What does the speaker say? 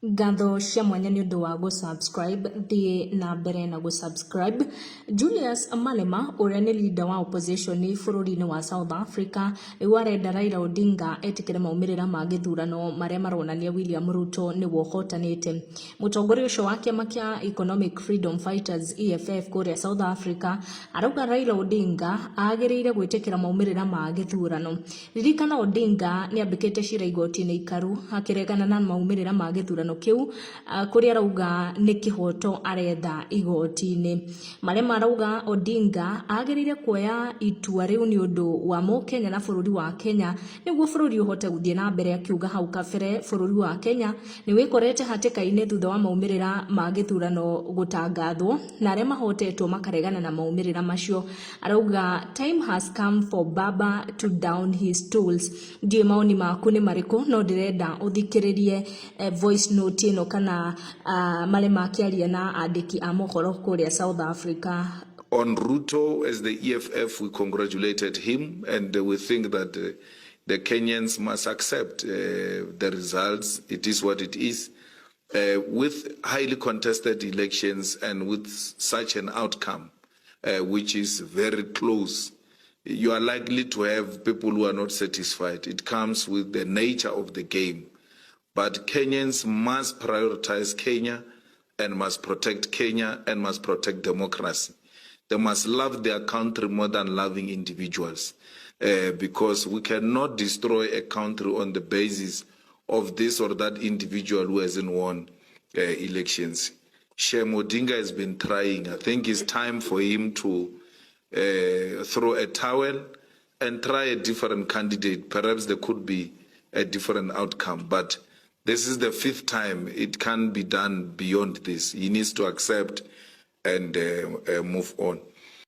Ngatho cia mwanya nĩ ũndũ wa gũsubscribe thiĩ na mbere na gũsubscribe. Julius Malema ũrĩa nĩ leader wa opposition bũrũri-inĩ wa South Africa rĩu arenda Raila Odinga etĩkĩre maumĩrĩra ma gĩthurano marĩa maronania William Ruto nĩguo ũhotanĩte. Mũtongoria ũcio wa kĩama kĩa Economic Freedom Fighters EFF kũrĩa South Africa arauga Raila Odinga agĩrĩire gwĩtĩkĩra maumĩrĩra ma gĩthurano. Ririkana Odinga nĩ ambĩkĩte cira igoti-inĩ ikaru akĩregana na maumĩrĩra ma gĩthurano kiu kuri arauga ni kihoto aretha igoti-ini. Malema arauga Odinga agirire kuoya itua riu ni undu wa Kenya na bururi wa Kenya niguo bururi uhote guthie na mbere, akiuga hau kabere bururi wa Kenya ni wikorete hatika-ini thutha wa maumirira ma githurano gutangathwo na aria mahotetwo makaregana na maumirira macio. Arauga time has come for Baba to down his tools. Ndiye maoni maku ni mariku no ndirenda uthikiririe voice note ino kana Malema akiaria na andiki a mohoro kuria South Africa. On Ruto, as the EFF, we congratulated him, and we think that the Kenyans must accept the results. It is what it is. With highly contested elections and with such an outcome, which is very close, you are likely to have people who are not satisfied. It comes with the nature of the game. But Kenyans must prioritize Kenya and must protect Kenya and must protect democracy. They must love their country more than loving individuals, because we cannot destroy a country on the basis of this or that individual who hasn't won elections. Odinga has been trying. I think it's time for him to throw a towel and try a different candidate. Perhaps there could be a different outcome, but this is the 5th time. It can't be done beyond this. He needs to accept and move on.